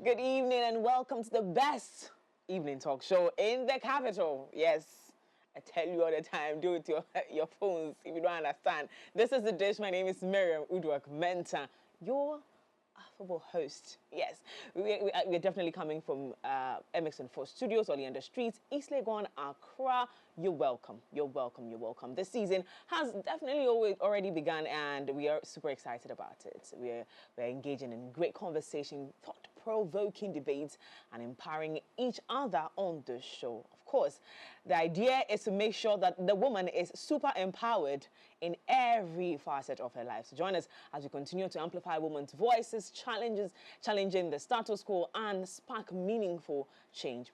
Good evening and welcome to the best evening talk show in the capital. Yes, I tell you all the time, do it to your phones if you don't understand. This is The Dish. My name is Miriam U Mensah, your affable host. Yes, we're definitely coming from MX4 Studios, Oli on the Streets, East Legon, Accra. You're welcome. You're welcome. You're welcome. This season has definitely already begun, and we are super excited about it. We're engaging in great conversation, thought-provoking debates, and empowering each other on the show. Of course, the idea is to make sure that the woman is super empowered in every facet of her life. So join us as we continue to amplify women's voices, challenging the status quo, and spark meaningful change.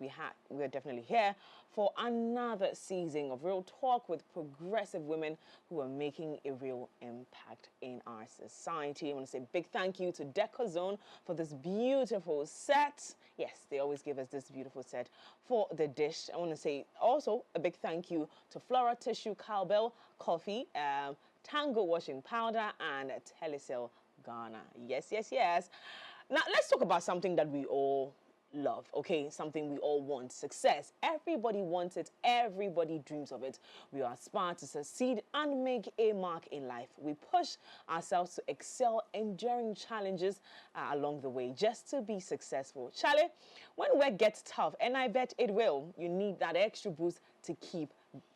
We're definitely here for another season of Real Talk with progressive women who are making a real impact in our society. I want to say a big thank you to DecoZone for this beautiful set. Yes, they always give us this beautiful set for The Dish. I want to say also a big thank you to Flora Tissue Cowbell Coffee, Tango Washing Powder, and Telecel Ghana. Yes, yes, yes. Now, let's talk about something that we all love, okay? Something we all want. Success. Everybody wants it. Everybody dreams of it. We aspire to succeed and make a mark in life. We push ourselves to excel, enduring challenges along the way just to be successful. Charlie, when work gets tough, and I bet it will, you need that extra boost to keep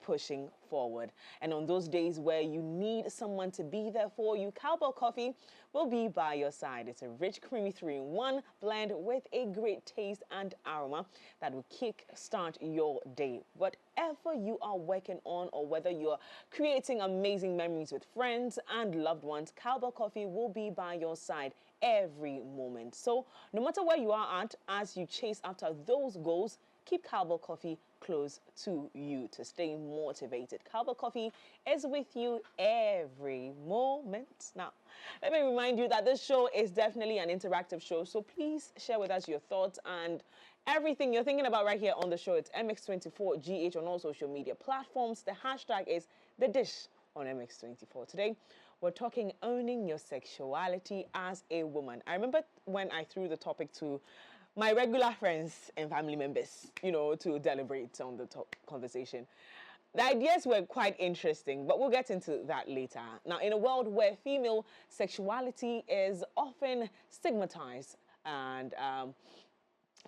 pushing forward. And on those days where you need someone to be there for you, Cowbell Coffee will be by your side. It's a rich, creamy 3-in-1 blend with a great taste and aroma that will kick-start your day. Whatever you are working on, or whether you're creating amazing memories with friends and loved ones, Cowbell Coffee will be by your side every moment. So no matter where you are at, as you chase after those goals, keep Cowbell Coffee close to you to stay motivated. Cowbell Coffee is with you every moment. Now, let me remind you that this show is definitely an interactive show, so please share with us your thoughts and everything you're thinking about right here on the show. It's MX24GH on all social media platforms. The hashtag is The Dish on MX24. Today, we're talking owning your sexuality as a woman. I remember when I threw the topic to my regular friends and family members, to deliberate on the conversation. The ideas were quite interesting, but we'll get into that later. Now, in a world where female sexuality is often stigmatized and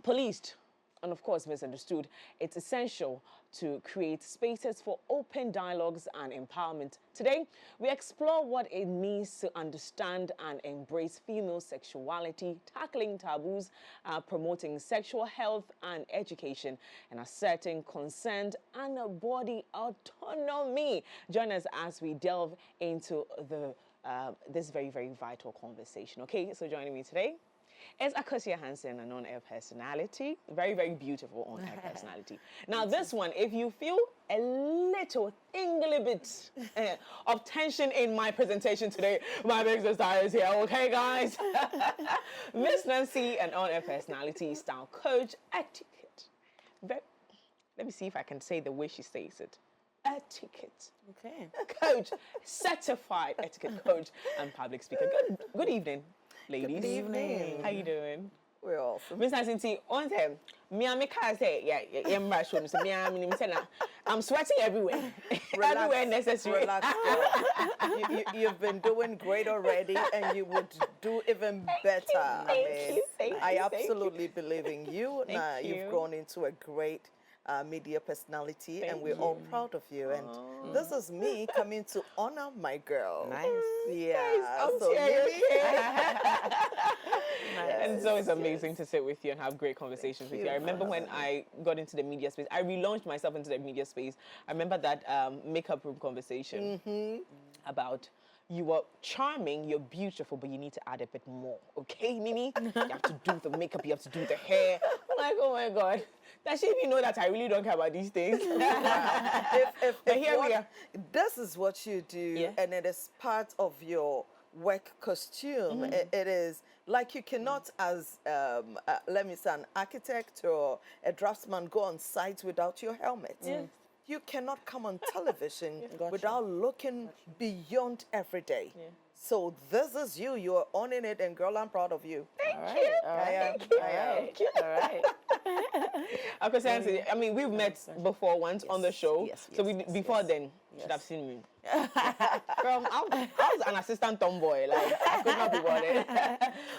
policed, and of course misunderstood, it's essential to create spaces for open dialogues and empowerment. Today, we explore what it means to understand and embrace female sexuality, tackling taboos, promoting sexual health and education, and asserting consent and body autonomy. Join us as we delve into this very, very vital conversation. Okay, so joining me today is Akosua Hanson, an on-air personality. Very, very beautiful on-air personality. Now, this one, if you feel a little tingly bit of tension in my presentation today, my big sister is here, okay, guys? Miss Nancy, an on-air personality, style coach, etiquette. Let me see if I can say the way she says it. Etiquette. Okay. Coach, certified etiquette coach and public speaker. Good evening, ladies. Good evening. How you doing? We're awesome. Miss Nancy, on them, I'm sweating everywhere. Everywhere necessary. Relax. You've been doing great already, and you would do even better. I absolutely believe in you. Thank you. You've grown into a great media personality, and we're all proud of you. And this is me coming to honor my girl. Nice. Yeah. So Yes. And it's always amazing to sit with you and have great conversations with you. I remember when I got into the media space, I relaunched myself into the media space. I remember that makeup room conversation about you were charming, you're beautiful, but you need to add a bit more. Okay, Mimi? You have to do the makeup, you have to do the hair. I'm like, oh my God. Does she even know that I really don't care about these things? But here we are. This is what you do, and it is part of your work costume. It is like you cannot, as let me say, an architect or a draftsman, go on site without your helmet. You cannot come on television without looking beyond every day. So this is you. You're owning it, and girl, I'm proud of you. Thank you. I am. All right. Akosua Hanson, I mean, we've met before once on the show. Yes, So before then, you should have seen me. Girl, I was an assistant tomboy. Like, I could not be bothered.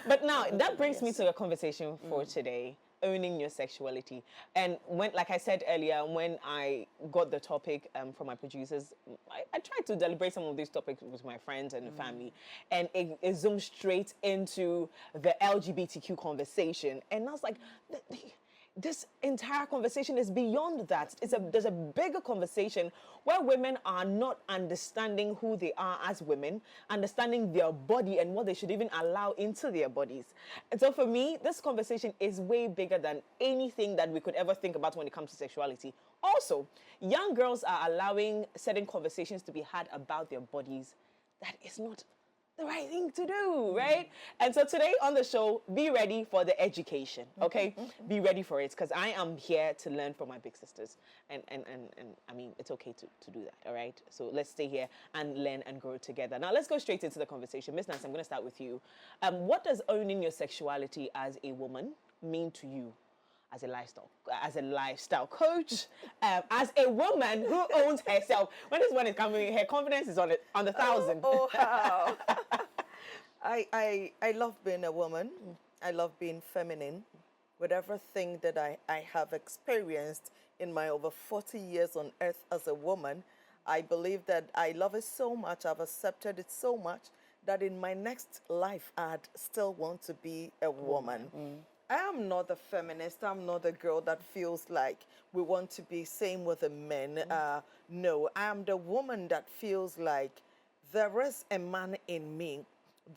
But now, that brings me to a conversation for today. Owning your sexuality. And when, like I said earlier, when I got the topic from my producers, I tried to deliberate some of these topics with my friends and the family, and it zoomed straight into the LGBTQ conversation. And I was like, this entire conversation is beyond that. There's a bigger conversation where women are not understanding who they are as women, understanding their body and what they should even allow into their bodies. And so for me, this conversation is way bigger than anything that we could ever think about when it comes to sexuality. Also, young girls are allowing certain conversations to be had about their bodies that is not the right thing to do, right? And so today on the show, be ready for the education, okay? Be ready for it, because I am here to learn from my big sisters. And I mean, it's okay to do that, all right? So let's stay here and learn and grow together. Now, let's go straight into the conversation. Miss Nancy, I'm going to start with you. What does owning your sexuality as a woman mean to you? As a lifestyle coach, as a woman who owns herself. When this one is coming, her confidence is on the 1,000. Oh, how? I love being a woman. I love being feminine. With everything that I have experienced in my over 40 years on earth as a woman, I believe that I love it so much, I've accepted it so much, that in my next life, I'd still want to be a woman. I am not a feminist. I'm not a girl that feels like we want to be same with the men. No, I am the woman that feels like there is a man in me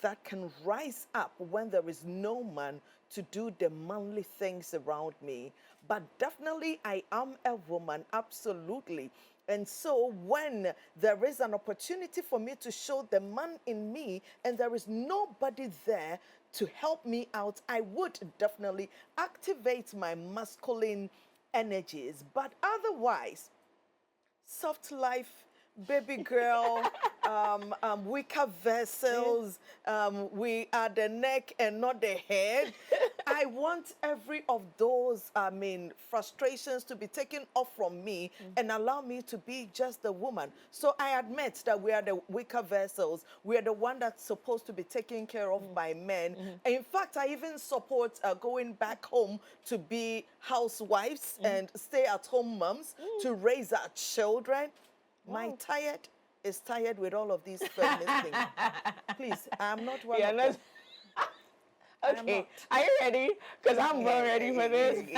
that can rise up when there is no man to do the manly things around me. But definitely I am a woman, absolutely. And so when there is an opportunity for me to show the man in me and there is nobody there to help me out, I would definitely activate my masculine energies. But otherwise, soft life, baby girl, weaker vessels, we are the neck and not the head. I want every of those, frustrations to be taken off from me and allow me to be just a woman. So I admit that we are the weaker vessels. We are the one that's supposed to be taken care of by men. In fact, I even support going back home to be housewives and stay-at-home moms to raise our children. Wow. My tired is tired with all of these feminist things. Please, I'm not one of them. Okay, are you ready? Because I'm well ready for this.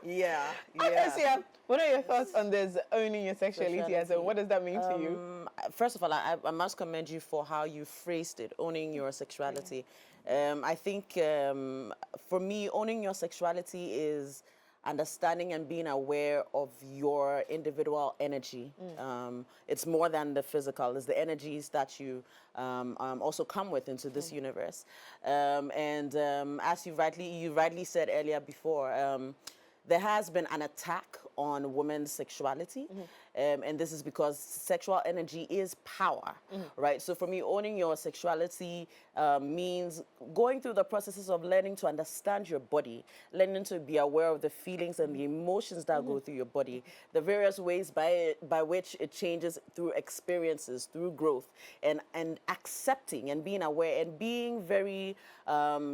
Yeah. Akosua, what are your thoughts on this owning your sexuality? As what does that mean to you? First of all, I must commend you for how you phrased it, owning your sexuality. I think for me, owning your sexuality is understanding and being aware of your individual energy. It's more than the physical. It's the energies that you also come with into this universe. As you rightly said earlier before, there has been an attack on women's sexuality. And this is because sexual energy is power, right? So for me, owning your sexuality means going through the processes of learning to understand your body, learning to be aware of the feelings and the emotions that go through your body, the various ways by which it changes through experiences, through growth, and accepting and being aware and being very,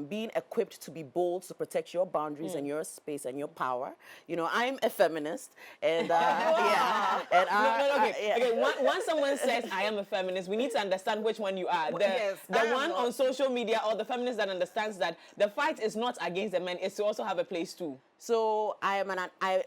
being equipped to be bold, to protect your boundaries and your space and your power. You know, I'm a feminist, and yeah. And okay. Once someone says I am a feminist, we need to understand which one you are. The one on social media or the feminist that understands that the fight is not against the men, it's to also have a place too. So I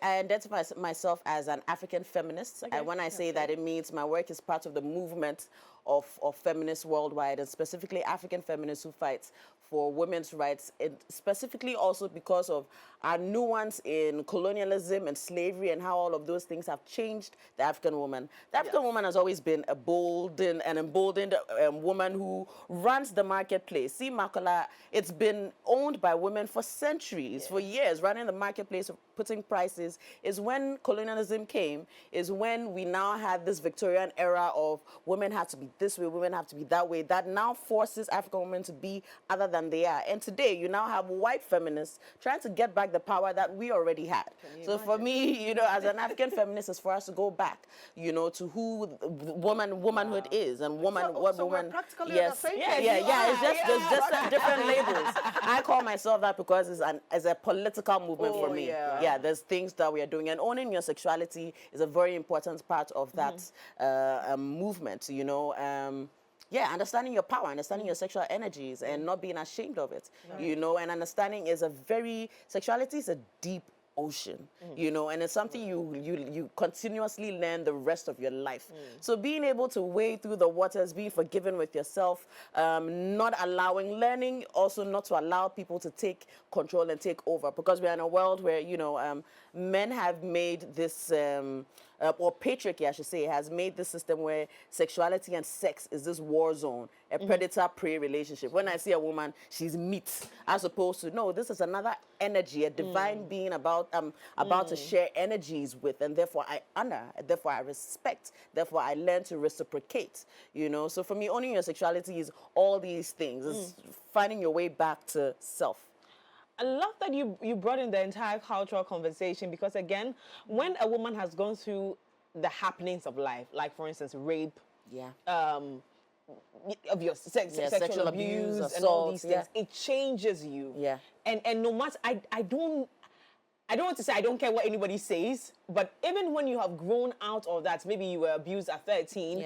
identify myself as an African feminist. Okay. When I say that, it means my work is part of the movement of feminists worldwide, and specifically African feminists who fight for women's rights, and specifically also because of our nuance in colonialism and slavery and how all of those things have changed the African woman. The African woman has always been a bold and emboldened woman who runs the marketplace. See, Makola, it's been owned by women for centuries, for years, running the marketplace, putting prices. Is when colonialism came, is when we now had this Victorian era of women had to be this way, women have to be that way, that now forces African women to be other than they are. And today, you now have white feminists trying to get back the power that we already had. So for me, you know, as an African feminist, it's for us to go back, you know, to who womanhood is and what so woman. we're practically Yes, the same yeah. It's just there's just different labels. I call myself that because it's a political movement for me. Yeah, there's things that we are doing, and owning your sexuality is a very important part of that movement. You know. Yeah, understanding your power, understanding your sexual energies, and not being ashamed of it. You know, and understanding sexuality is a deep ocean, you know, and it's something you continuously learn the rest of your life. So being able to wade through the waters, being forgiven with yourself, not learning also not to allow people to take control and take over, because we're in a world where, you know, men have made this, or patriarchy, I should say, has made this system where sexuality and sex is this war zone, a predator-prey relationship. When I see a woman, she's meat, as opposed to, no, this is another energy, a divine being about to share energies with, and therefore I honor, therefore I respect, therefore I learn to reciprocate, you know. So for me, owning your sexuality is all these things. It's finding your way back to self. I love that you brought in the entire cultural conversation, because again, when a woman has gone through the happenings of life, like for instance rape, of your sexual abuse, assault, and all these things, it changes you. Yeah. And no matter, I don't want to say I don't care what anybody says, but even when you have grown out of that, maybe you were abused at 13,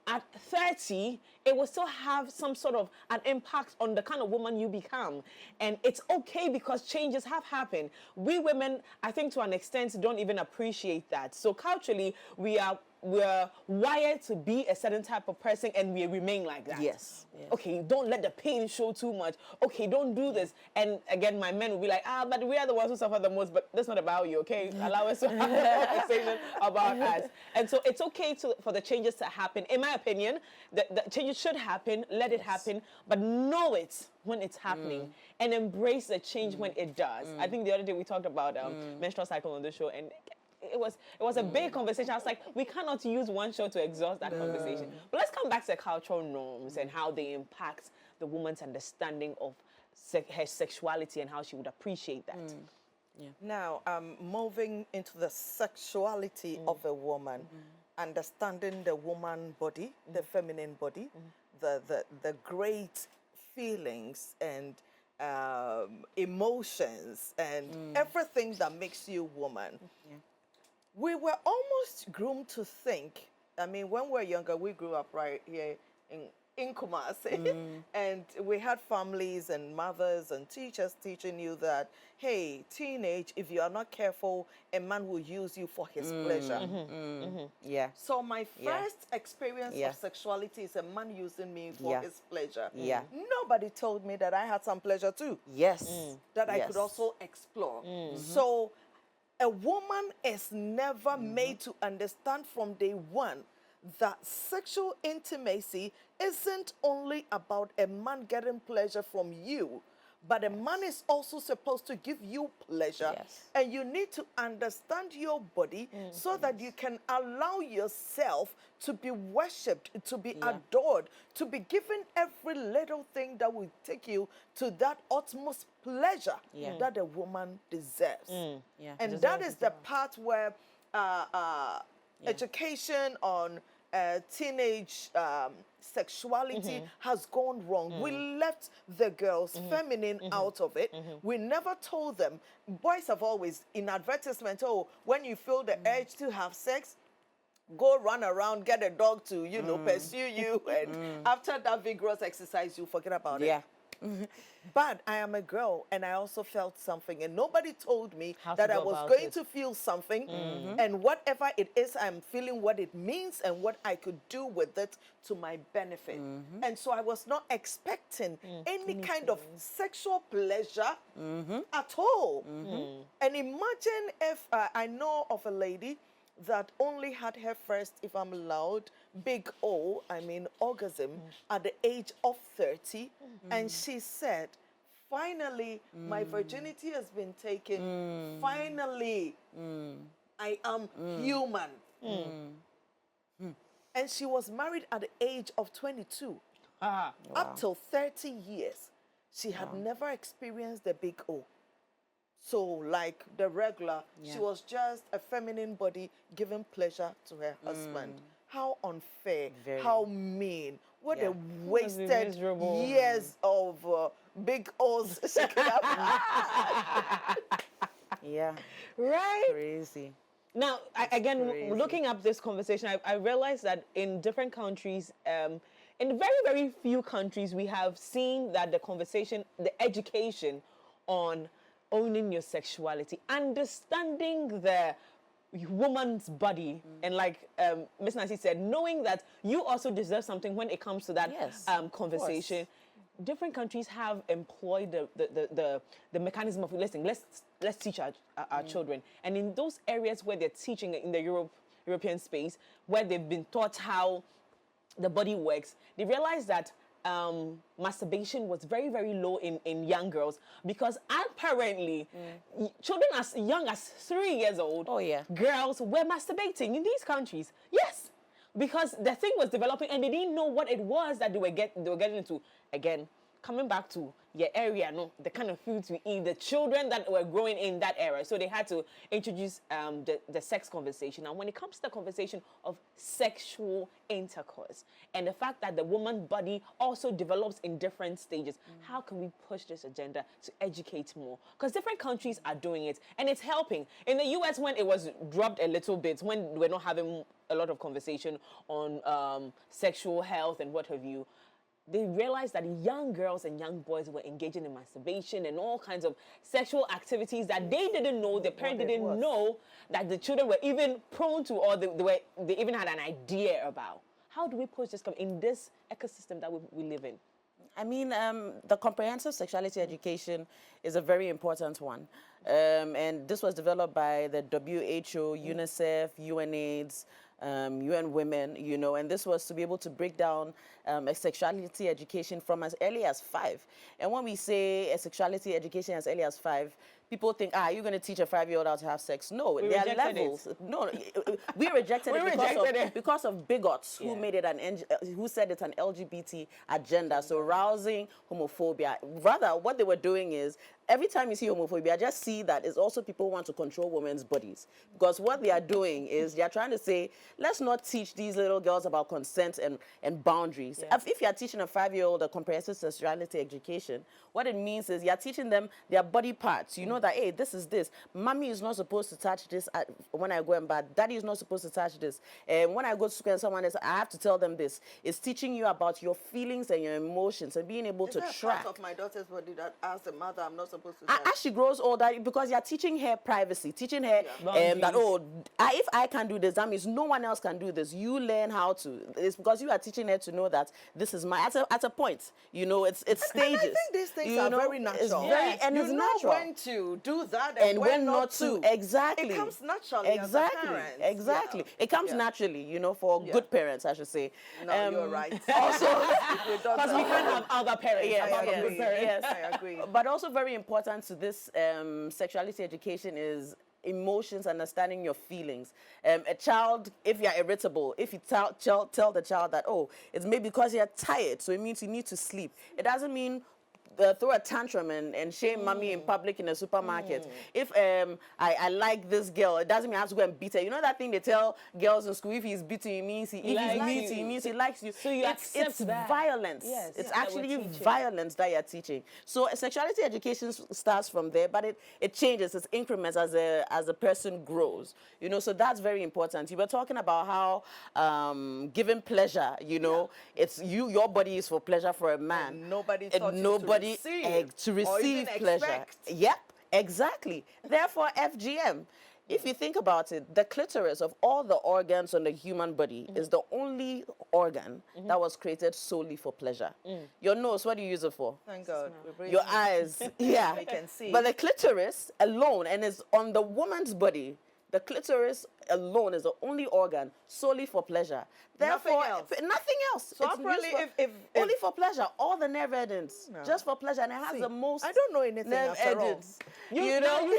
at 30, it will still have some sort of an impact on the kind of woman you become. And it's okay, because changes have happened. We women, I think to an extent, don't even appreciate that. So culturally, we're wired to be a certain type of person, and we remain like that. Yes. Okay, don't let the pain show too much. Okay, don't do this. And again, my men will be like, but we are the ones who suffer the most, but that's not about you, okay? Allow us to have a conversation about us. And so it's okay for the changes to happen. In my opinion, the changes should happen, let it happen, but know it when it's happening and embrace the change when it does. I think the other day we talked about menstrual cycle on the show, and it was a big conversation. I was like, we cannot use one show to exhaust that conversation. But let's come back to the cultural norms and how they impact the woman's understanding of her sexuality and how she would appreciate that. Now, moving into the sexuality of a woman, understanding the woman body, the feminine body, the great feelings and emotions and everything that makes you woman. We were almost groomed to think, I mean, when we were younger, we grew up right here in Kumasi, and we had families and mothers and teachers teaching you that, hey, teenage, if you are not careful, a man will use you for his pleasure. Yeah. So my first experience of sexuality is a man using me for his pleasure. Nobody told me that I had some pleasure too. Yes. That I could also explore. So a woman is never made to understand from day one that sexual intimacy isn't only about a man getting pleasure from you, but a man is also supposed to give you pleasure. And you need to understand your body so that you can allow yourself to be worshipped, to be adored, to be given every little thing that will take you to that utmost pleasure that a woman deserves. And that is the part where education on teenage sexuality has gone wrong. We left the girls feminine out of it. We never told them. Boys have always, in advertisement, oh, when you feel the urge to have sex, go run around, get a dog to, you know, pursue you. And after that vigorous exercise, you forget about it. But I am a girl, and I also felt something, and nobody told me that I was going to feel something, and whatever it is, I'm feeling what it means and what I could do with it to my benefit. And so I was not expecting any kind of sexual pleasure at all. And imagine if I know of a lady that only had her first, if I'm allowed, big O, I mean orgasm, at the age of 30. And she said, finally, my virginity has been taken. Finally, I am human. And she was married at the age of 22. Ah. Wow. Up till 30 years. She had never experienced the big O. So, like the regular, she was just a feminine body giving pleasure to her husband. How unfair, how mean, what a wasted years of big O's she could have had. Yeah. Right? Crazy. Now, again, looking up this conversation, I realized that in different countries, in very, very few countries, we have seen that the conversation, the education on owning your sexuality, understanding the woman's body, and like Miss Nancy said, knowing that you also deserve something when it comes to that conversation. Different countries have employed the mechanism of, listen, let's teach our children. And in those areas where they're teaching in the European space, where they've been taught how the body works, they realize that masturbation was very, very low in young girls, because apparently children as young as 3 years old, girls were masturbating in these countries. Yes, because the thing was developing and they didn't know what it was that they were getting into. Again, coming back to your area, the kind of foods we eat, the children that were growing in that era. So they had to introduce the sex conversation. Now, when it comes to the conversation of sexual intercourse and the fact that the woman's body also develops in different stages, how can we push this agenda to educate more? Because different countries are doing it and it's helping. In the US, when it was dropped a little bit, when we're not having a lot of conversation on sexual health and what have you, they realized that young girls and young boys were engaging in masturbation and all kinds of sexual activities that they didn't know, the parents didn't know that the children were even prone to, or they even had an idea about. How do we push this in this ecosystem that we live in? I mean, the comprehensive sexuality education is a very important one. And this was developed by the WHO, UNICEF, UNAIDS, UN Women, and this was to be able to break down a sexuality education from as early as 5. And when we say a sexuality education as early as 5, people think, you're going to teach a 5-year-old how to have sex. No, there are levels. No, we rejected it because of bigots who made it who said it's an LGBT agenda. So rousing homophobia. Rather, what they were doing is, every time you see homophobia, just see that it's also people who want to control women's bodies. Because what they are doing is they are trying to say, let's not teach these little girls about consent and boundaries. Yeah. If you are teaching a 5-year-old a comprehensive sexuality education, what it means is you are teaching them their body parts. You know that, hey, this is this. Mommy is not supposed to touch this when I go in bed. Daddy is not supposed to touch this. And when I go to school and someone else, I have to tell them this. It's teaching you about your feelings and your emotions and being able to track. Part of my daughter's body that as a mother, I'm not supposed to touch. As she grows older, because you're teaching her privacy, teaching her that, if I can do this, that means no one else can do this. You learn how to. It's because you are teaching her to know that this is my, at a point, it's stages. And I think these things are very natural. It's very, and it's natural. When to do that and when not to. Exactly. It comes naturally as a parent. Exactly. Yeah. It comes naturally, for good parents, I should say. No, you're right. Also, because we can't have other parents. Yes, I agree. But also very important to this sexuality education is emotions, understanding your feelings. A child, if you're irritable, if you tell the child that, it's maybe because you're tired, so it means you need to sleep. It doesn't mean throw a tantrum and shame mommy in public in a supermarket. If I like this girl, it doesn't mean I have to go and beat her. You know that thing they tell girls in school, if he's beating you, means he likes you. So it's that. Violence. Yes, it's actually violence that you're teaching. So sexuality education starts from there, but it changes, its increments as a person grows. So that's very important. You were talking about how giving pleasure, it's your body is for pleasure for a man. And nobody to receive pleasure. Yep, exactly. Therefore, FGM. If you think about it, the clitoris of all the organs on the human body is the only organ that was created solely for pleasure. Your nose, what do you use it for? Thank God. Your eyes, yeah. We can see. But the clitoris alone, and it's on the woman's body, the clitoris alone is the only organ solely for pleasure. Therefore, nothing else. So if only for pleasure. All the nerve endings, just for pleasure, and it has the most. I don't know anything nerve after endings. all. You know.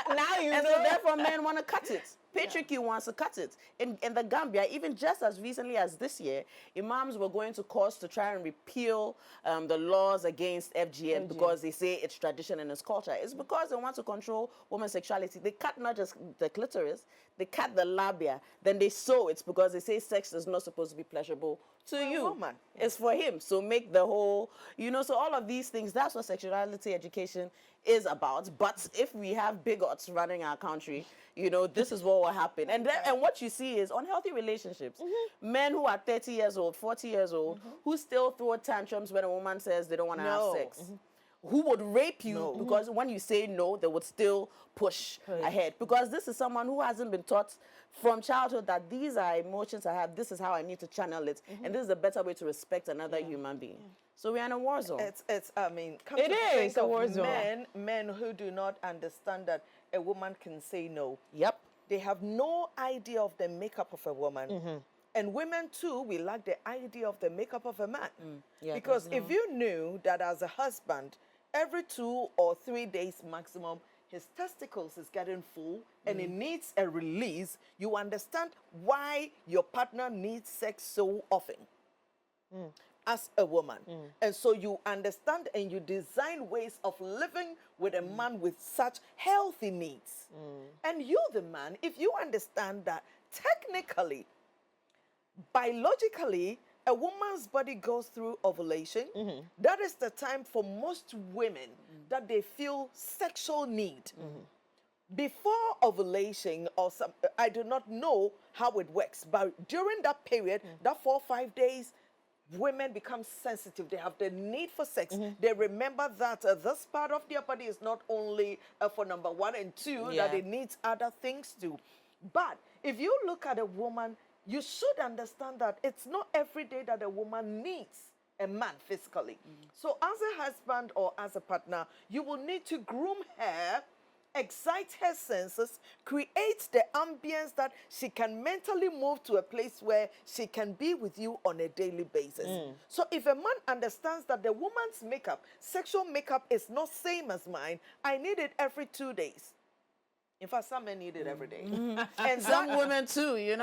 Now you and know. So therefore, men want to cut it. Patriarchy wants to cut it. In the Gambia, even just as recently as this year, imams were going to courts to try and repeal the laws against FGM because they say it's tradition and it's culture. It's because they want to control women's sexuality. They cut not just the clitoris, they cut the labia, then they sew it because they say sex is not supposed to be pleasurable to you. Woman. It's for him. So make the whole, so all of these things, that's what sexuality education is about. But if we have bigots running our country, this is what will happen. And what you see is unhealthy relationships. Men who are 30 years old, 40 years old, who still throw tantrums when a woman says they don't want to have sex. Who would rape you because when you say no, they would still push ahead. Because this is someone who hasn't been taught from childhood that these are emotions I have, this is how I need to channel it, and this is a better way to respect another human being. So we're in a war zone. It is a war zone. Men who do not understand that a woman can say no. Yep. They have no idea of the makeup of a woman. And women too, we lack the idea of the makeup of a man. Because if you knew that as a husband, every 2 or 3 days maximum, his testicles is getting full and it needs a release, you understand why your partner needs sex so often as a woman. And so you understand and you design ways of living with a man with such healthy needs. And you, the man, if you understand that technically, biologically, a woman's body goes through ovulation. That is the time for most women that they feel sexual need. Before ovulation or I do not know how it works, but during that period, that 4 or 5 days, women become sensitive. They have the need for sex. They remember that this part of their body is not only for number 1 and 2, that it needs other things too. But if you look at a woman, you should understand that it's not every day that a woman needs a man physically. So as a husband or as a partner, you will need to groom her, excite her senses, create the ambience that she can mentally move to a place where she can be with you on a daily basis. So if a man understands that the woman's makeup, sexual makeup is not same as mine, I need it every 2 days. In fact, some men need it every day. And some women too, And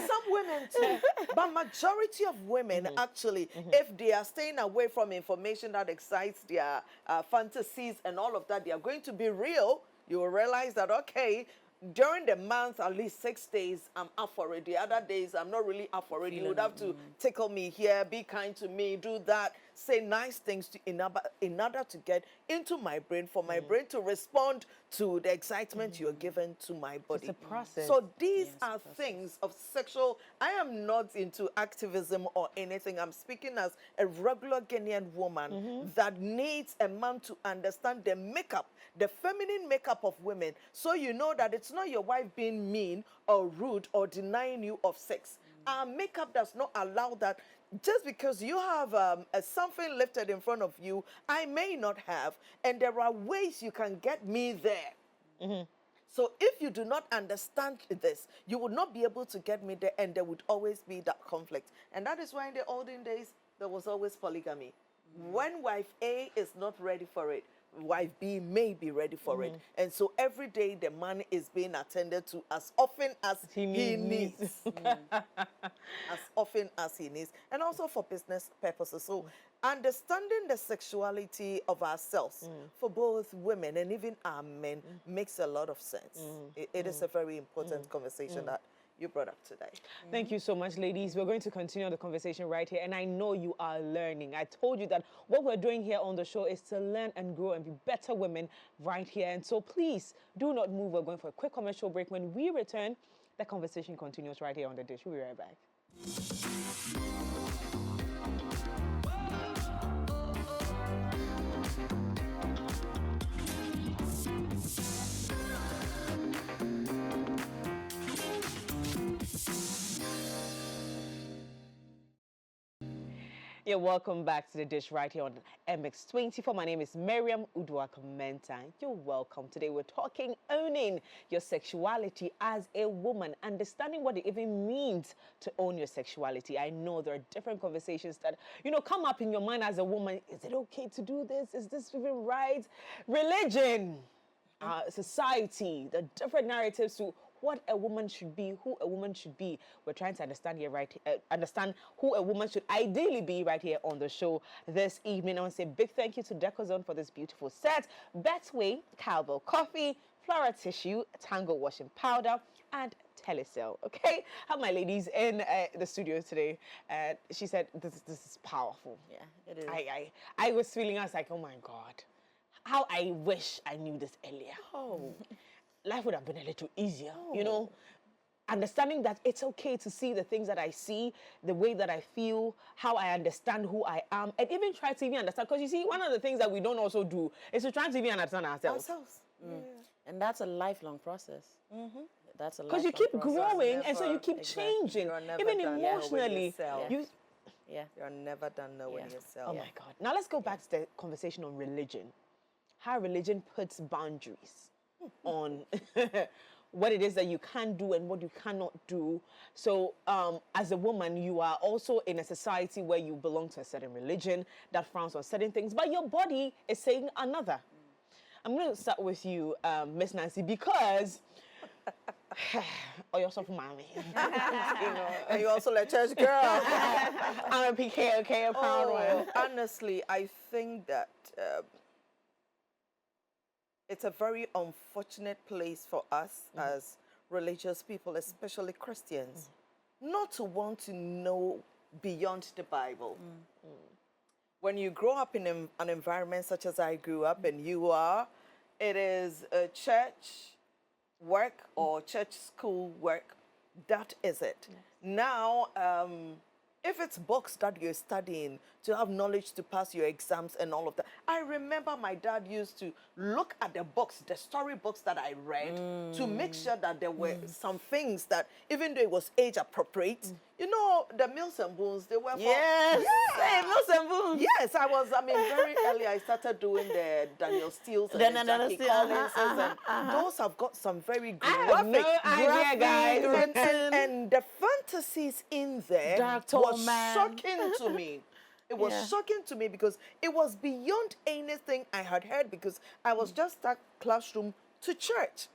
some women too. But majority of women, actually, if they are staying away from information that excites their fantasies and all of that, they are going to be real. You will realize that, okay, during the month, at least 6 days, I'm up for it. The other days, I'm not really up for it. You would have to tickle me here, be kind to me, do that, say nice things in order to get into my brain, for my brain to respond to the excitement you're giving to my body. It's a process. So these are things of sexual. I am not into activism or anything. I'm speaking as a regular Ghanaian woman that needs a man to understand the makeup, the feminine makeup of women, so you know that it's not your wife being mean or rude or denying you of sex. Our makeup does not allow that. Just because you have something lifted in front of you, I may not have, and there are ways you can get me there. So if you do not understand this, you would not be able to get me there, and there would always be that conflict. And that is why in the olden days, there was always polygamy. When wife A is not ready for it, wife B may be ready for it. And so every day the man is being attended to as often as he needs. As often as he needs. And also for business purposes. So understanding the sexuality of ourselves for both women and even our men makes a lot of sense. It is a very important conversation that you brought up today. Thank you so much, ladies. We're going to continue the conversation right here, and I know you are learning. I told you that what we're doing here on the show is to learn and grow and be better women right here. And so please do not move. We're going for a quick commercial break. When we return, the conversation continues right here on The Dish. We'll be right back. Yeah, welcome back to The Dish right here on MX24. My name is Miriam U Mensah. You're welcome. Today we're talking owning your sexuality as a woman, understanding what it even means to own your sexuality. I know there are different conversations that, come up in your mind as a woman. Is it okay to do this? Is this even right? Religion, society, the different narratives to what a woman should be, who a woman should be. We're trying to understand here, understand who a woman should ideally be right here on the show this evening. I want to say a big thank you to DecoZone for this beautiful set. Betway, Cowbell Coffee, Flora Tissue, Tango Washing Powder, and Telecel. Okay, have my ladies in the studio today. She said this is powerful. Yeah, it is. I was feeling, I was like, oh my God, how I wish I knew this earlier. Oh, life would have been a little easier, you know. Understanding that it's okay to see the things that I see, the way that I feel, how I understand who I am, and even try to even understand. Because you see, one of the things that we don't also do is to try to even understand ourselves. Yeah. And that's a lifelong process. That's a Because you keep growing, and so you keep changing, even emotionally. You're never done knowing yourself. Oh my God. Now let's go back to the conversation on religion. How religion puts boundaries on what it is that you can do and what you cannot do. So as a woman, you are also in a society where you belong to a certain religion that frowns on certain things, but your body is saying another. I'm going to start with you, Miss Nancy, because you're so mommy. And you also a church girl. I'm a PK, okay, a proud one. Honestly, I think that it's a very unfortunate place for us as religious people, especially Christians, not to want to know beyond the Bible. When you grow up in an environment such as I grew up and you are, it is a church work or church school work. That is it. Now, if it's books that you're studying to have knowledge to pass your exams and all of that. I remember my dad used to look at the books, the story books that I read, to make sure that there were some things that, even though it was age appropriate, you know, the Mills and Boons, they were Yes, hey, Mills and Boons. Yes, very early I started doing the Daniel Steele's and the Jackie Collinses, and those have got some very graphic, and the fantasies in there was shocking to me. It was shocking to me because it was beyond anything I had heard, because I was just that classroom to church.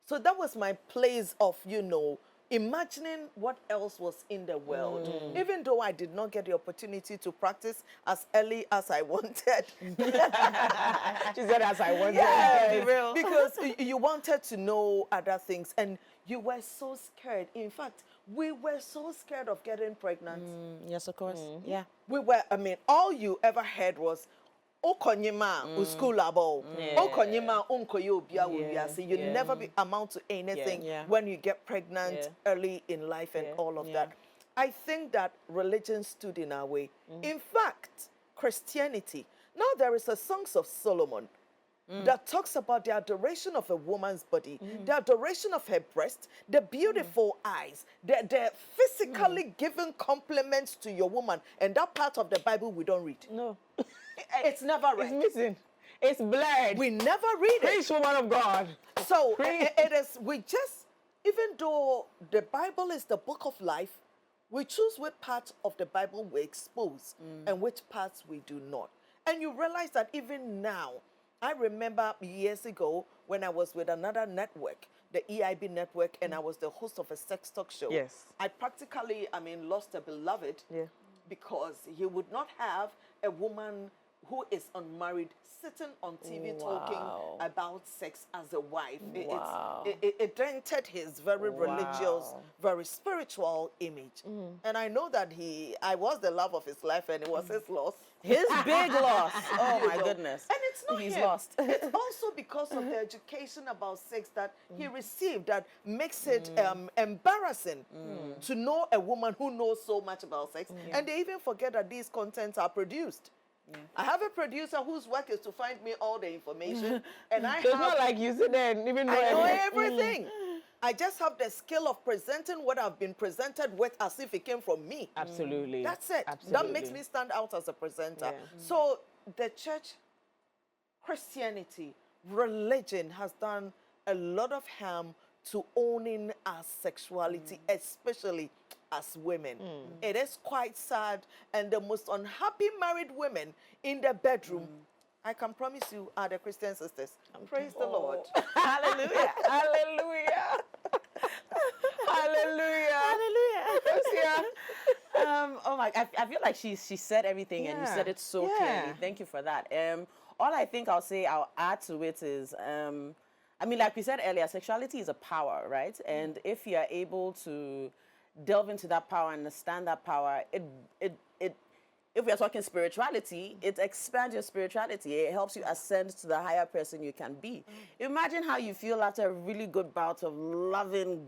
So that was my place of, you know, imagining what else was in the world. Even though I did not get the opportunity to practice as early as I wanted. She said as I wanted. Yeah, because you wanted to know other things and you were so scared. In fact, we were so scared of getting pregnant. Yes, of course. Yeah. We were, all you ever heard was, Okonyima uskulabo. Okonyima unkoyo biya. You never amount to anything when you get pregnant early in life and all of that. I think that religion stood in our way. In fact, Christianity. Now there is a Songs of Solomon that talks about the adoration of a woman's body, the adoration of her breast, the beautiful eyes, the physically given compliments to your woman. And that part of the Bible we don't read. No. It's never read. It's missing. It's blurred. We never read it. Praise woman of God. So it is, we just, even though the Bible is the book of life, we choose which parts of the Bible we expose and which parts we do not. And you realize that even now, I remember years ago when I was with another network, the EIB network, and I was the host of a sex talk show. Yes. I practically, lost a beloved because he would not have a woman who is unmarried sitting on TV talking about sex as a wife. It dented his very religious, very spiritual image. And I know that I was the love of his life and it was his loss. His big loss. Oh my goodness. And it's not He's him. lost. It's also because of the education about sex that he received that makes it embarrassing to know a woman who knows so much about sex. And they even forget that these contents are produced. I have a producer whose work is to find me all the information, and It's not like you sit there and even know I know everything. I just have the skill of presenting what I've been presented with as if it came from me. Absolutely. That's it. Absolutely. That makes me stand out as a presenter. So the church, Christianity, religion has done a lot of harm to owning our sexuality, especially as women. It is quite sad, and the most unhappy married women in the bedroom, I can promise you, are the Christian sisters. Praise the Lord. Hallelujah. Hallelujah. Hallelujah. Hallelujah. Oh my, I feel like she said everything and you said it so clearly. Thank you for that. All I think I'll add to it is, I mean, like we said earlier, sexuality is a power, right? And if you are able to delve into that power, understand that power, if we are talking spirituality, it expands your spirituality. It helps you ascend to the higher person you can be. Imagine how you feel after a really good bout of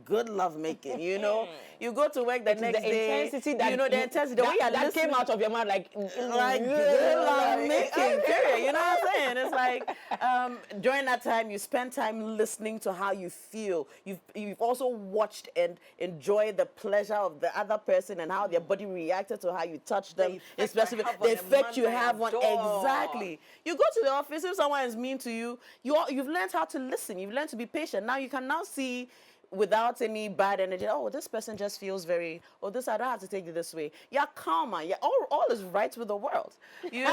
good love making, you know? You go to work the next day, intensity that, you know, the intensity, the way that came out of your mouth, like good love making, period. You know what I'm saying? It's like, during that time, you spend time listening to how you feel. You've also watched and enjoyed the pleasure of the other person and how their body reacted to how you touched them. The effect you have on exactly. You go to the office, if someone is mean to you, you've learned how to listen. You've learned to be patient. Now you can now see without any bad energy. Oh, this person just feels very. Oh, I don't have to take it this way. You're calmer. Yeah, all is right with the world. You know,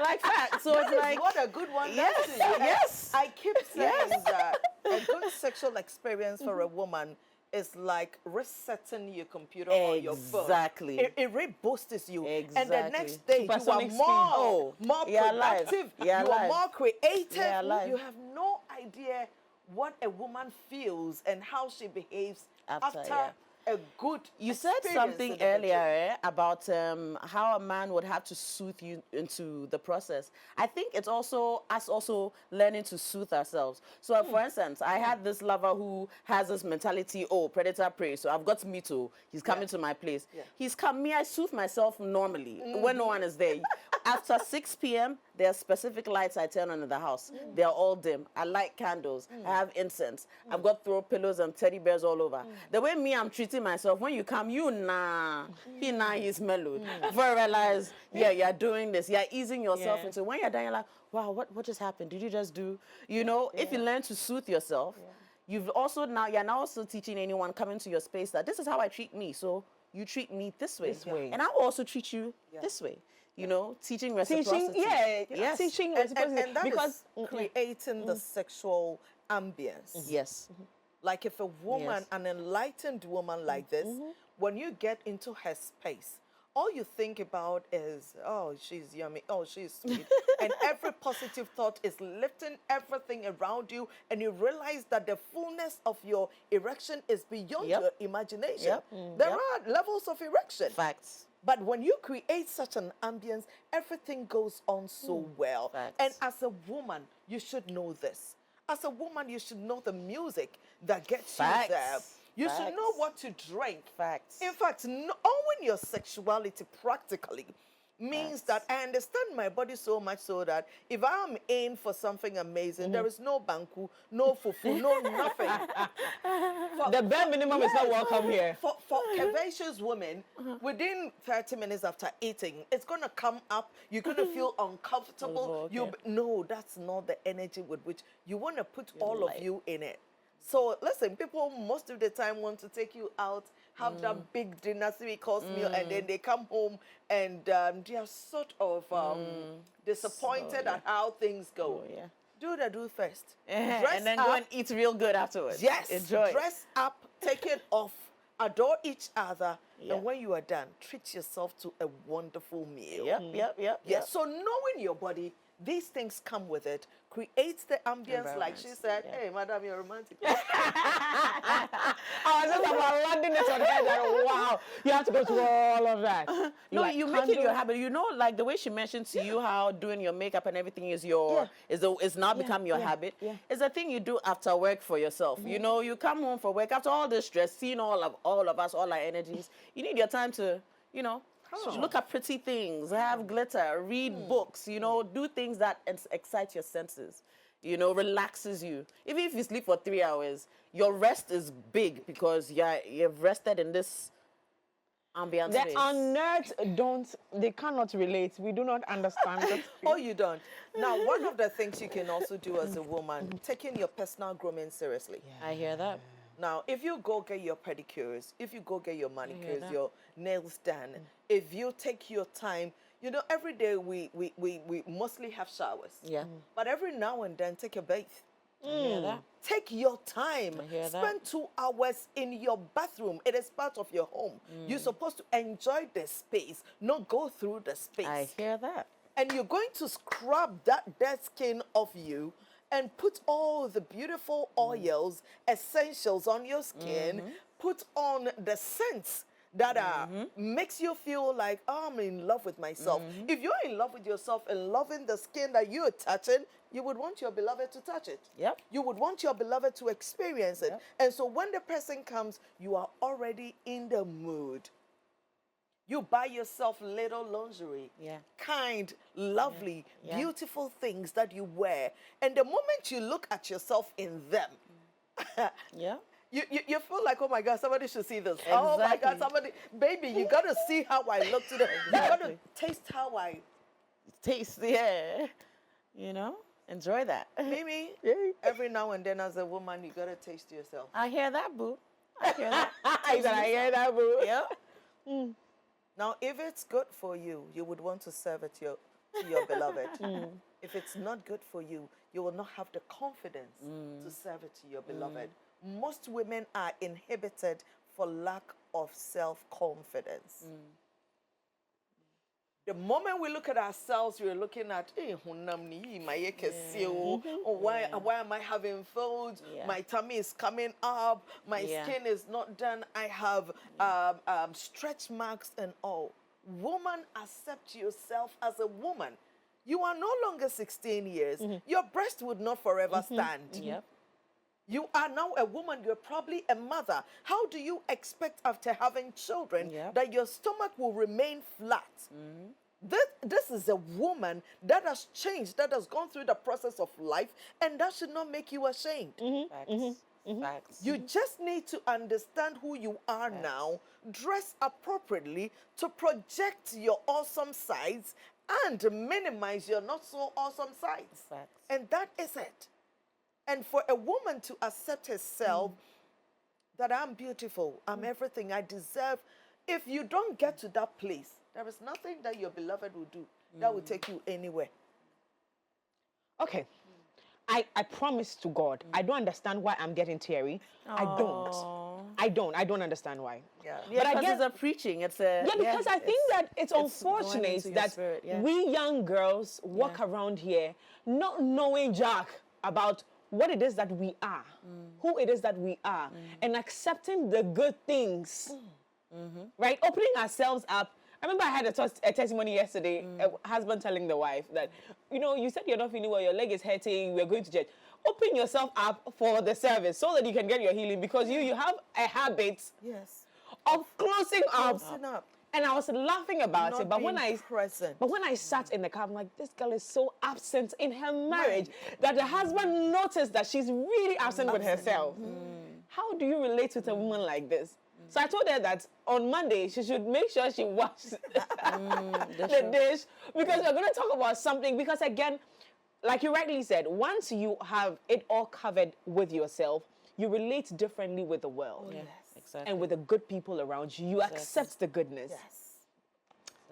like that. So it's like what a good one. Yes, yes. I keep saying that a good sexual experience for a woman is like resetting your computer or your phone. Exactly. It reboosts you. Exactly. And the next day you are more productive. You are more creative. You have no idea what a woman feels and how she behaves after a good You said something earlier about how a man would have to soothe you into the process. I think it's also us also learning to soothe ourselves. So, for instance, I had this lover who has this mentality, oh, predator prey. So I've got to meet him. He's coming to my place. He's come. Me, I soothe myself normally when no one is there. After 6 p.m., there are specific lights I turn on in the house. They are all dim. I light candles. I have incense. I've got throw pillows and teddy bears all over. The way me, I'm treating myself, when you come, he's mellowed. Before I realize, you're doing this. You're easing yourself into. When you're done, you're like, wow, what just happened? Did you just do? You know, if you learn to soothe yourself, you're now also teaching anyone coming to your space that this is how I treat me. So you treat me this way. And I will also treat you this way. You know, teaching reciprocity. Teaching reciprocity. And that because is creating the sexual ambience. Yes. Like if a woman, an enlightened woman like this, when you get into her space, all you think about is, oh, she's yummy, oh, she's sweet. And every positive thought is lifting everything around you, and you realize that the fullness of your erection is beyond your imagination. There are levels of erection. Facts. But when you create such an ambience, everything goes on so well. Facts. And as a woman, you should know this. As a woman, you should know the music that gets you there. You should know what to drink. Facts. In fact, owning your sexuality practically means that I understand my body so much so that if I'm in for something amazing, there is no banku, no fufu, no nothing. The bare minimum is not welcome here. For curvaceous women, within 30 minutes after eating, it's going to come up. You're going to feel uncomfortable. No, that's not the energy with which you want to put all of you in it. So listen, people most of the time want to take you out, have that big dinner, 3-course meal, and then they come home and they are sort of disappointed at how things go. Do the do first. And then go and eat real good afterwards. Yes. Enjoy. Dress up, take it off, adore each other, and when you are done, treat yourself to a wonderful meal. Yep. So knowing your body, these things come with it. Creates the ambience, like she said. Hey, madam, you're romantic. I was just about landing it on her that, wow, you have to go through all of that. No, you make it your habit. You know, like the way she mentioned to you how doing your makeup and everything is is now become your habit. It's a thing you do after work for yourself. You know, you come home for work after all this stress, seeing all of us, all our energies. You need your time to, you know, look at pretty things, have glitter, read books, you know, do things that excite your senses, you know, relaxes you. Even if you sleep for 3 hours, your rest is big because you've rested in this ambience space. The unnerds they cannot relate. We do not understand. Oh, you don't. Now, one of the things you can also do as a woman, taking your personal grooming seriously. I hear that. Now, if you go get your pedicures, if you go get your manicures, your nails done, if you take your time, you know, every day we mostly have showers. Yeah. But every now and then, take a bath. I hear that. Take your time. I hear that. Spend 2 hours in your bathroom. It is part of your home. You're supposed to enjoy the space, not go through the space. I hear that. And you're going to scrub that dead skin off you and put all the beautiful oils, essentials on your skin, put on the scents that makes you feel like, oh, I'm in love with myself. If you're in love with yourself and loving the skin that you're touching, you would want your beloved to touch it. Yep. You would want your beloved to experience it. Yep. And so when the person comes, you are already in the mood. You buy yourself little lingerie, kind, lovely, beautiful things that you wear. And the moment you look at yourself in them, you feel like, oh my God, somebody should see this. Exactly. Oh my God, somebody, baby, you got to see how I look today. You got to taste how I taste. You know, enjoy that. Mimi, every now and then as a woman, you got to taste yourself. I hear that, boo. I hear that. I hear that, boo. Yep. Now, if it's good for you, you would want to serve it to your beloved. If it's not good for you, you will not have the confidence to serve it to your beloved. Most women are inhibited for lack of self-confidence. The moment we look at ourselves, we're looking at, why am I having folds? My tummy is coming up. My skin is not done. I have stretch marks and all. Woman, accept yourself as a woman. You are no longer 16 years. Your breast would not forever stand. Yep. You are now a woman. You're probably a mother. How do you expect after having children that your stomach will remain flat? This is a woman that has changed, that has gone through the process of life, and that should not make you ashamed. Facts. You just need to understand who you are now, dress appropriately to project your awesome sides and minimize your not so awesome sides. Facts. And that is it. And for a woman to accept herself that I'm beautiful, I'm everything I deserve, if you don't get to that place, there is nothing that your beloved will do that will take you anywhere. Okay. I promise to God, I don't understand why I'm getting teary. I don't understand why. But I guess it's a preaching. It's a because I think that it's unfortunate that we young girls walk around here not knowing jack about what it is that we are, who it is that we are, and accepting the good things, right? Opening ourselves up. I remember I had a testimony yesterday, a husband telling the wife that, you said you're not feeling well, your leg is hurting, we're going to church. Open yourself up for the service so that you can get your healing, because you have a habit of closing up. And I was laughing about it, but when I sat in the car, I'm like, this girl is so absent in her marriage that the husband noticed that she's really absent with herself. How do you relate with a woman like this? So I told her that on Monday, she should make sure she washes the dish, because we're going to talk about something. Because again, like you rightly said, once you have it all covered with yourself, you relate differently with the world. Exactly. And with the good people around you. You accept the goodness.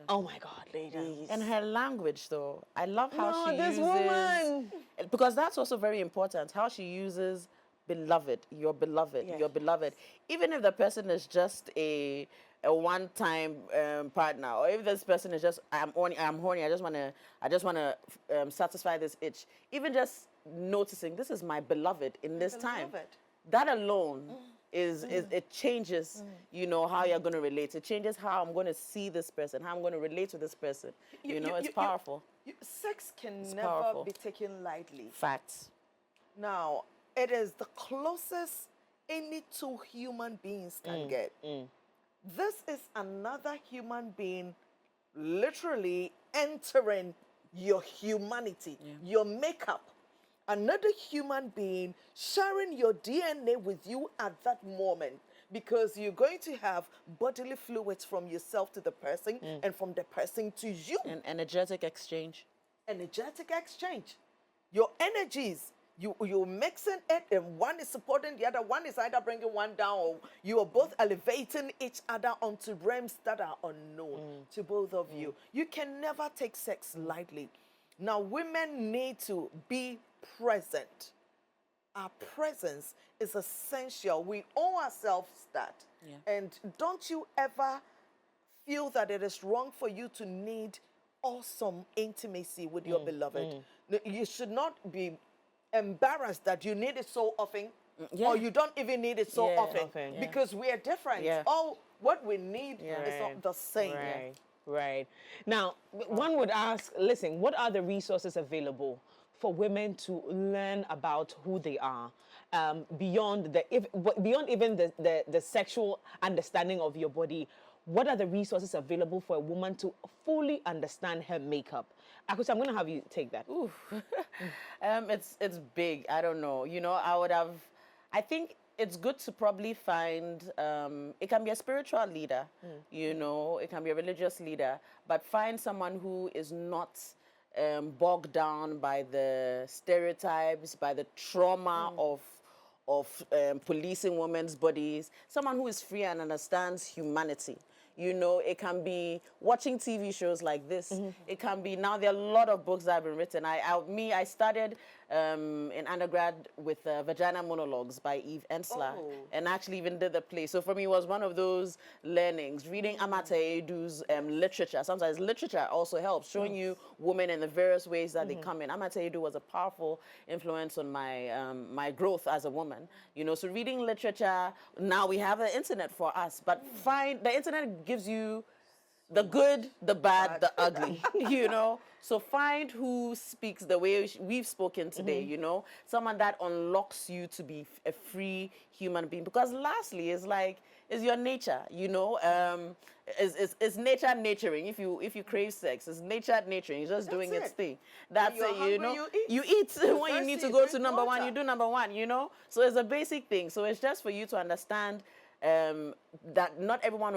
Oh my God, ladies. And her language, though. I love how she this uses... woman. Because that's also very important, how she uses beloved, your beloved, your beloved. Even if the person is just a one-time partner, or if this person is just, I'm horny, I just want to satisfy this itch. Even just noticing, this is my beloved in this time. That alone it changes, how you're going to relate. It changes how I'm going to see this person, how I'm going to relate to this person. It's powerful. Sex can never be taken lightly. Facts. Now, it is the closest any two human beings can get. This is another human being literally entering your humanity, your makeup. Another human being sharing your DNA with you at that moment, because you're going to have bodily fluids from yourself to the person and from the person to you. An energetic exchange. Energetic exchange. Your energies, you're mixing it, and one is supporting the other. One is either bringing one down, or you are both elevating each other onto realms that are unknown to both of you. You can never take sex lightly. Now, women need to be present. our presence is essential. We owe ourselves that. Yeah. And don't you ever feel that it is wrong for you to need awesome intimacy with your beloved. You should not be embarrassed that you need it so often, or you don't even need it so often, because we are different. All what we need is not the same. Right. Now, one would ask, listen, what are the resources available for women to learn about who they are, beyond even the sexual understanding of your body? What are the resources available for a woman to fully understand her makeup? Akosua, I'm going to have you take that. It's big. I don't know. You know, I think it's good to probably find, it can be a spiritual leader, you know, it can be a religious leader, but find someone who is not bogged down by the stereotypes, by the trauma of policing women's bodies, someone who is free and understands humanity. You know, it can be watching TV shows like this. It can be, now there are a lot of books that have been written. I started in undergrad with Vagina Monologues by Eve Ensler, and actually even did the play. So for me, it was one of those learnings. Reading Amata Edu's literature. Sometimes literature also helps, showing you women in the various ways that they come in. Amata Edu was a powerful influence on my my growth as a woman. You know, so reading literature, now we have the internet for us, but the internet gives you the good, the bad, the ugly, you know? So find who speaks the way we've spoken today, you know? Someone that unlocks you to be a free human being. Because lastly, it's like, it's your nature, you know? It's nature naturing. If you crave sex, it's nature naturing. It's just doing its thing. That's it, you know? You eat. When you need to go to number one, you do number one, you know? So it's a basic thing. So it's just for you to understand that not everyone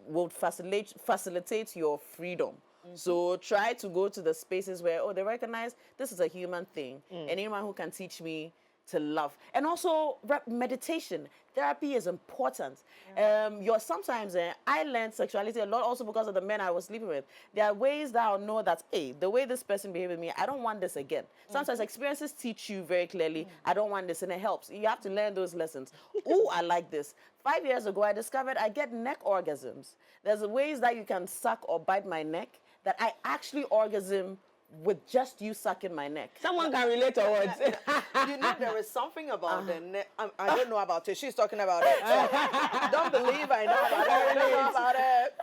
will facilitate your freedom. So try to go to the spaces where, they recognize this is a human thing. And anyone who can teach me to love. And also meditation. Therapy is important. Sometimes I learned sexuality a lot also because of the men I was sleeping with. There are ways that I'll know that, hey, the way this person behaved with me, I don't want this again. Sometimes experiences teach you very clearly, I don't want this, and it helps. You have to learn those lessons. Oh, I like this. 5 years ago, I discovered I get neck orgasms. There's ways that you can suck or bite my neck that I actually orgasm with just you sucking my neck. Someone can relate to what? You know, there is something about the neck. I don't know about it. She's talking about it. So don't believe I know about it. I don't know about it.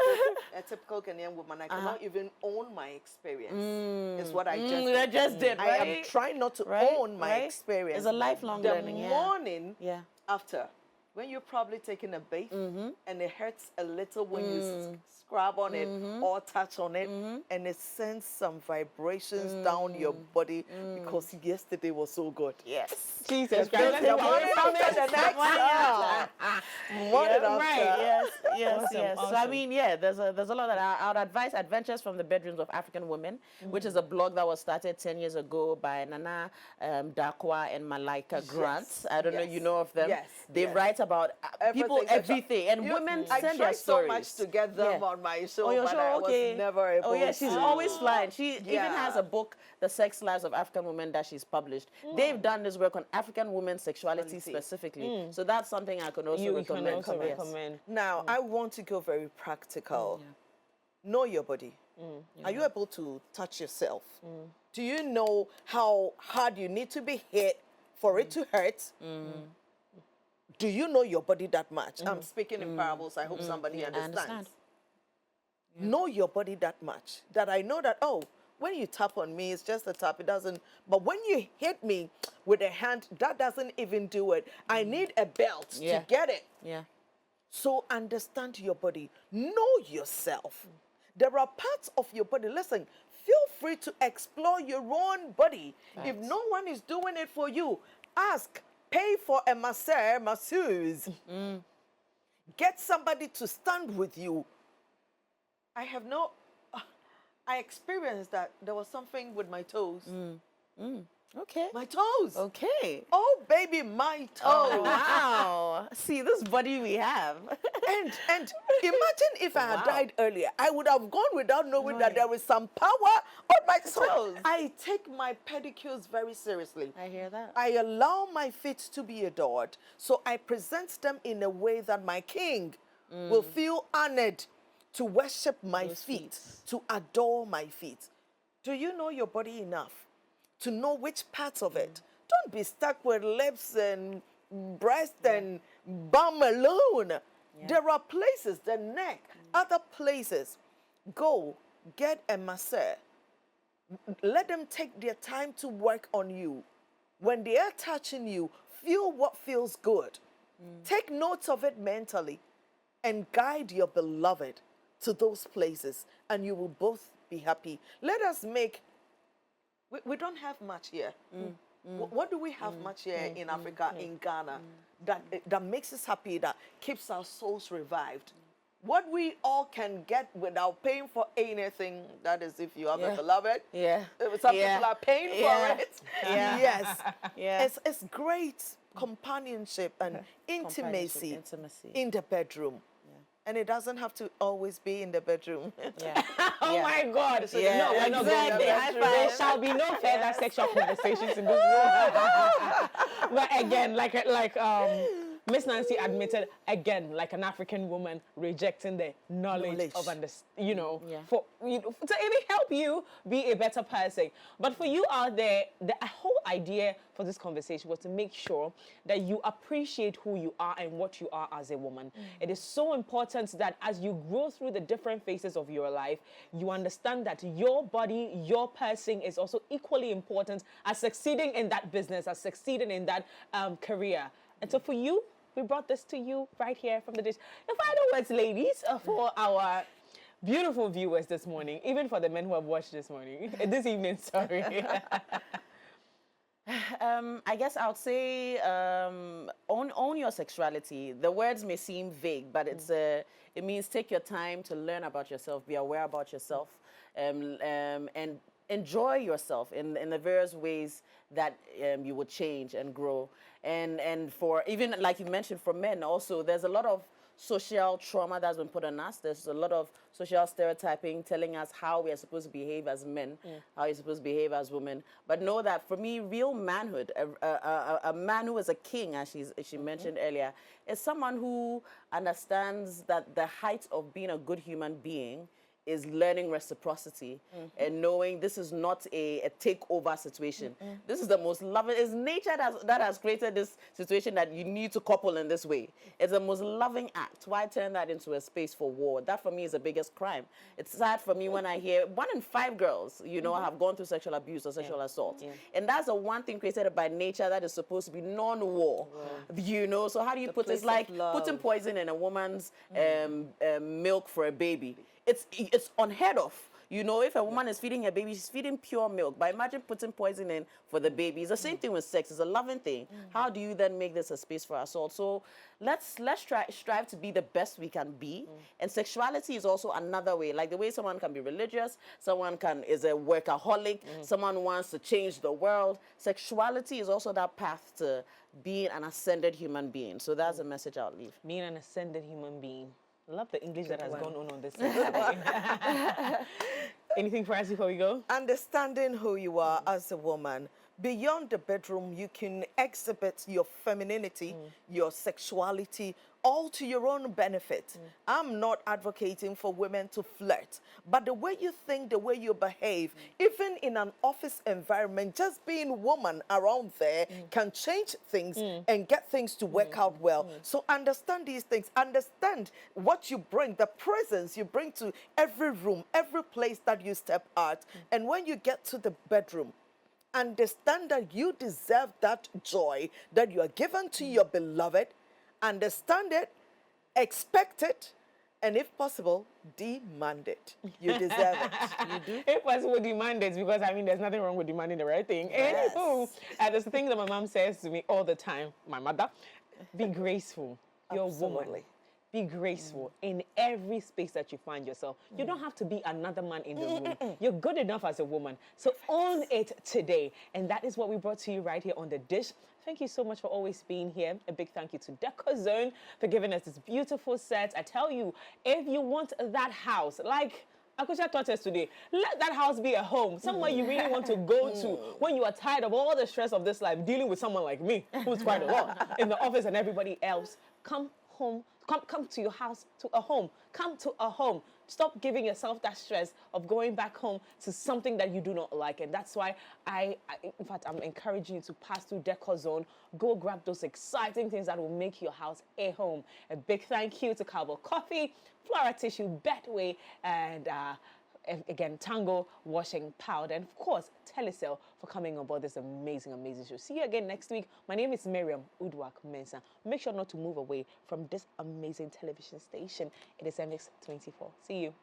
A typical Kenyan woman, I cannot even own my experience. Is what I just did. Right? I am trying not to own my experience. It's a lifelong learning. The morning after, when you're probably taking a bath and it hurts a little when you scrub on it or touch on it, and it sends some vibrations down your body because yesterday was so good. Yes. Jesus Christ. The morning after the next morning after. Yes. Awesome. So I mean, there's a lot that I would advise. Adventures from the Bedrooms of African Women, which is a blog that was started 10 years ago by Nana Akosua and Malaika Grant. I don't know, you know of them. Yes. They write about people, everything, and women send their stories. I tried so much to get them on my show, but I was okay. never able to. Oh yeah, she's always flying. She even has a book, The Sex Lives of African Women, that she's published. They've done this work on African women's sexuality specifically. So that's something I can also recommend. Now, I want to go very practical. Know your body. Are you able to touch yourself? Do you know how hard you need to be hit for it to hurt? Do you know your body that much? I'm speaking in parables. I hope somebody understands. Know your body that much. That I know that, when you tap on me, it's just a tap. It doesn't. But when you hit me with a hand, that doesn't even do it. I need a belt to get it. So understand your body. Know yourself. There are parts of your body. Listen, feel free to explore your own body. If no one is doing it for you, ask. Pay for a masseuse. Get somebody to stand with you. I experienced that there was something with my toes. Okay. My toes. Okay. Oh baby, my toe. Oh, wow. See, this body we have. And imagine if I had died earlier, I would have gone without knowing that there is some power on my toes. I take my pedicures very seriously. I hear that. I allow my feet to be adored, so I present them in a way that my king will feel honored to worship my feet, to adore my feet. Do you know your body enough to know which parts of it? Don't be stuck with lips and breast and bum alone. Yeah. There are places, the neck, other places. Go, get a masseur. Let them take their time to work on you. When they are touching you, feel what feels good. Take notes of it mentally and guide your beloved to those places, and you will both be happy. Let us make, we don't have much here. What do we have much here in Africa, in Ghana, that makes us happy, that keeps our souls revived? What we all can get without paying for anything, that is if you have a beloved. Some people are paying for it. Yes. It's great companionship and intimacy in the bedroom. And it doesn't have to always be in the bedroom. Oh my God. So no, we're not going to the bedroom. There shall be no further sexual conversations in this room. But again, like Miss Nancy admitted, again, like an African woman rejecting the knowledge of to even help you be a better person. But for you out there, the whole idea for this conversation was to make sure that you appreciate who you are and what you are as a woman. It is so important that as you grow through the different phases of your life, you understand that your body, your person is also equally important as succeeding in that business, as succeeding in that career. And so for you, we brought this to you right here from the dish. The final words, ladies, for our beautiful viewers this morning, even for the men who have watched this evening, sorry. I guess I would say own your sexuality. The words may seem vague, but it means take your time to learn about yourself, be aware about yourself, and enjoy yourself in the various ways that you would change and grow. And for, even like you mentioned, for men also, there's a lot of social trauma that's been put on us. There's a lot of social stereotyping telling us how we are supposed to behave as men, how you're supposed to behave as women. But know that for me, real manhood, a man who is a king, as she mentioned earlier, is someone who understands that the height of being a good human being is learning reciprocity and knowing this is not a takeover situation. This is the most loving, it's nature that has created this situation that you need to couple in this way. It's the most loving act. Why turn that into a space for war? That for me is the biggest crime. It's sad for me when I hear 1 in 5 girls, have gone through sexual abuse or sexual assault. And that's the one thing created by nature that is supposed to be non-war. So how do you put it? It's like putting poison in a woman's milk for a baby. It's unheard of. If a woman is feeding her baby, she's feeding pure milk. But imagine putting poison in for the baby. It's the same thing with sex. It's a loving thing. How do you then make this a space for assault? So let's strive to be the best we can be. And sexuality is also another way. Like the way someone can be religious, someone is a workaholic, someone wants to change the world. Sexuality is also that path to being an ascended human being. So that's a message I'll leave. Being an ascended human being. I love the English that has gone on this today. Anything for us before we go? Understanding who you are as a woman. Beyond the bedroom, you can exhibit your femininity, your sexuality, all to your own benefit. I'm not advocating for women to flirt, but the way you think, the way you behave, even in an office environment, just being woman around there can change things and get things to work out well. So understand these things. Understand what you bring, the presence you bring to every room, every place that you step out. And when you get to the bedroom, understand that you deserve that joy that you are given to your beloved. Understand it, expect it, and if possible, demand it. You deserve it. You do. If possible, demand it, because there's nothing wrong with demanding the right thing. Yes. Anywho, there's the thing that my mom says to me all the time, my mother, be graceful. You're a woman. Be graceful in every space that you find yourself. You don't have to be another man in the room. You're good enough as a woman. So own it today. And that is what we brought to you right here on The Dish. thank you so much for always being here. A big thank you to DecoZone for giving us this beautiful set. I tell you, if you want that house, like Akosua taught us today, let that house be a home, somewhere you really want to go to when you are tired of all the stress of this life, dealing with someone like me, who's quite a lot in the office and everybody else. Come home, come to your house, to a home. Come to a home. Stop giving yourself that stress of going back home to something that you do not like. And that's why in fact, I'm encouraging you to pass through DecoZone. Go grab those exciting things that will make your house a home. A big thank you to Cowboy Coffee, Flora Tissue, Betway, and again, Tango Washing Powder, and of course, Telecel for coming on board this amazing, amazing show. See you again next week. My name is Miriam U Mensah. Make sure not to move away from this amazing television station. It is MX24. See you.